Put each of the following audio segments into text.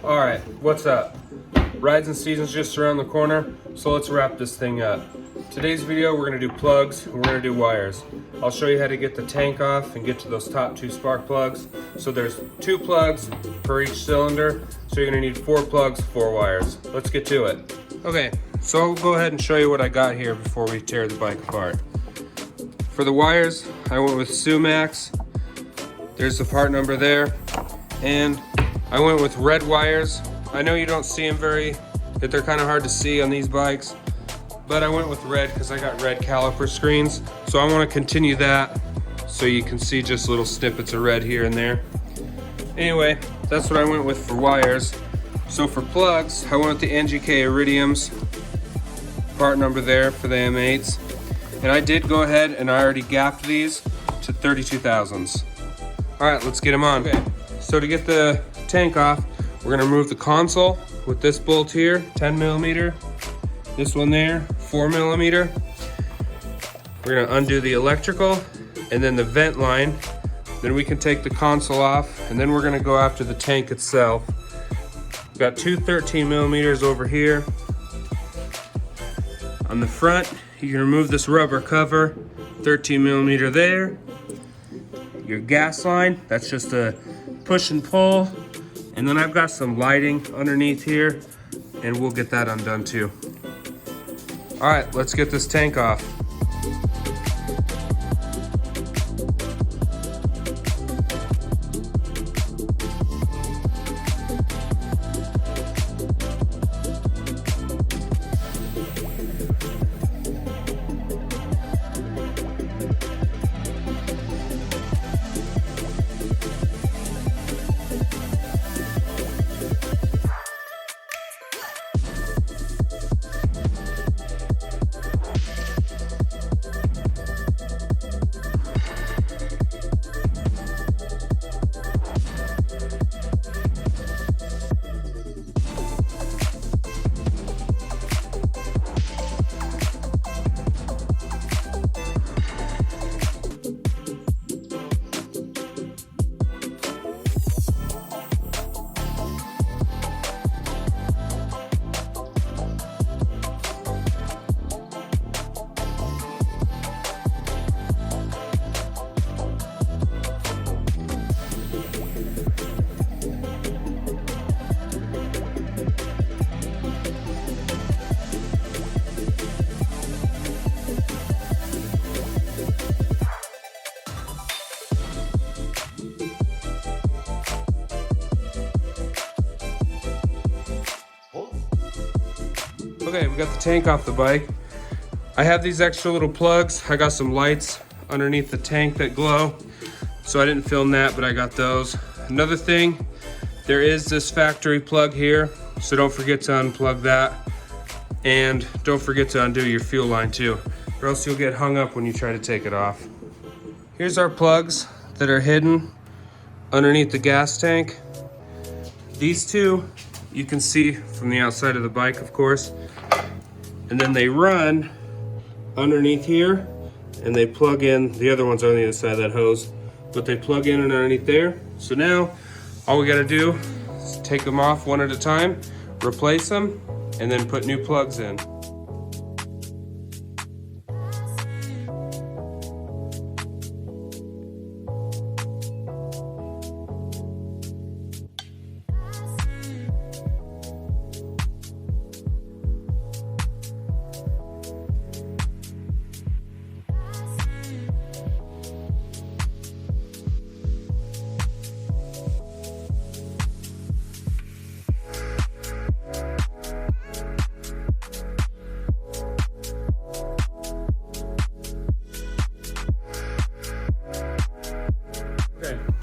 Alright, what's up? Riding season's just around the corner, so let's wrap this thing up. Today's video we're going to do plugs and we're going to do wires. I'll show you how to get the tank off and get to those top two spark plugs. So there's 2 plugs for each cylinder, so you're going to need 4 plugs, 4 wires. Let's get to it. Okay, so I'll go ahead and show you what I got here before we tear the bike apart. For the wires, I went with Sumax. There's the part number there. And I went with red wires. I know you don't see them that they're kind of hard to see on these bikes, but I went with red because I got red caliper screens. So I want to continue that so you can see just little snippets of red here and there. Anyway, that's what I went with for wires. So for plugs, I went with the NGK iridiums, part number there for the M8s. And I did go ahead and I already gapped these to 32 thousandths. All right, let's get them on. Okay, so to get the tank off, we're gonna remove the console with this bolt here, 10 millimeter. This one there, 4 millimeter. We're gonna undo the electrical and then the vent line. Then we can take the console off and then we're gonna go after the tank itself. We've got 2 13 millimeters over here. On the front, you can remove this rubber cover, 13 millimeter there. Your gas line, that's just a push and pull. And then I've got some lighting underneath here and we'll get that undone too. All right, let's get this tank off. Okay, we got the tank off the bike. I have these extra little plugs. I got some lights underneath the tank that glow. So I didn't film that, but I got those. Another thing, there is this factory plug here. So don't forget to unplug that. And don't forget to undo your fuel line too, or else you'll get hung up when you try to take it off. Here's our plugs that are hidden underneath the gas tank. These two, you can see from the outside of the bike, of course. And then they run underneath here and they plug in. The other ones are on the other side of that hose, but they plug in and underneath there. So now all we gotta do is take them off one at a time, replace them, and then put new plugs in.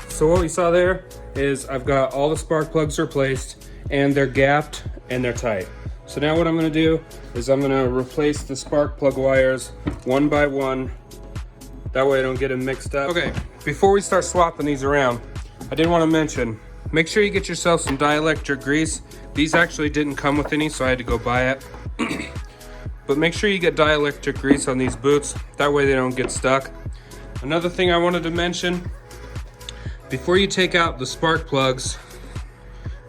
So what we saw there is I've got all the spark plugs replaced and they're gapped and they're tight. So now what I'm gonna do is I'm gonna replace the spark plug wires one by one. That way I don't get them mixed up. Okay, before we start swapping these around, I did wanna mention, make sure you get yourself some dielectric grease. These actually didn't come with any, so I had to go buy it. But make sure you get dielectric grease on these boots. That way they don't get stuck. Another thing I wanted to mention, before you take out the spark plugs,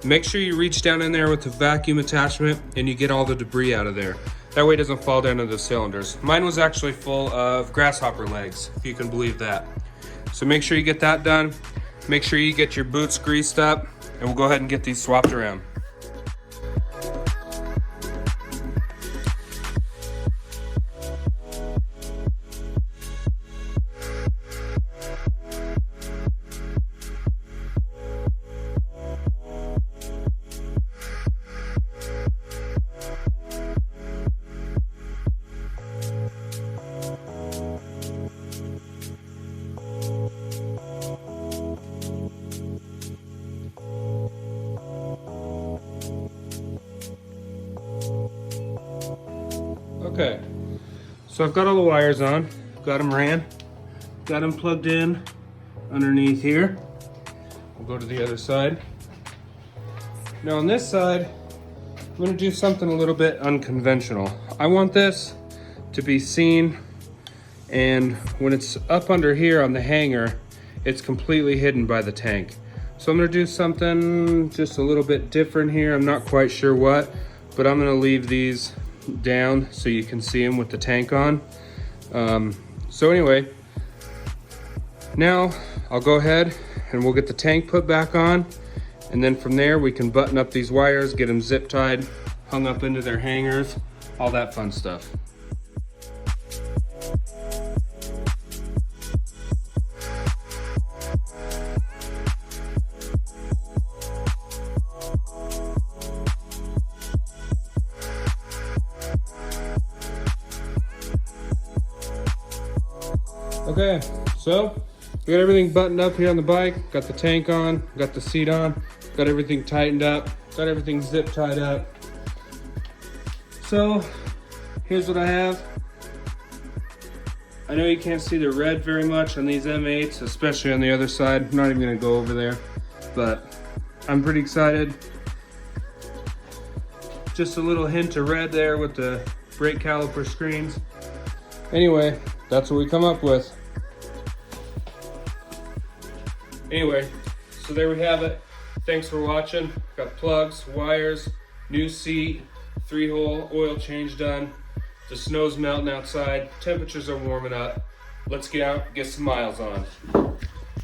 Make sure you reach down in there with the vacuum attachment and you get all the debris out of there. That way it doesn't fall down into the cylinders. Mine was actually full of grasshopper legs, if you can believe that. So make sure you get that done. Make sure you get your boots greased up, and we'll go ahead and get these swapped around. Okay, so I've got all the wires on, got them ran, got them plugged in underneath here. We'll go to the other side. Now on this side, I'm going to do something a little bit unconventional. I want this to be seen, and when it's up under here on the hanger, it's completely hidden by the tank. So I'm going to do something just a little bit different here. I'm not quite sure what, but I'm going to leave these down so you can see them with the tank on. So anyway, now I'll go ahead and we'll get the tank put back on, and then from there we can button up these wires, get them zip tied, hung up into their hangers, all that fun stuff. Okay, so we got everything buttoned up here on the bike, got the tank on, got the seat on, got everything tightened up, got everything zip tied up. So here's what I have. I know you can't see the red very much on these M8s, especially on the other side. I'm not even gonna go over there, but I'm pretty excited. Just a little hint of red there with the brake caliper screens. Anyway, that's what we come up with. Anyway, so there we have it. Thanks for watching. Got plugs, wires, new seat, 3-hole oil change done. The snow's melting outside. Temperatures are warming up. Let's get out, get some miles on.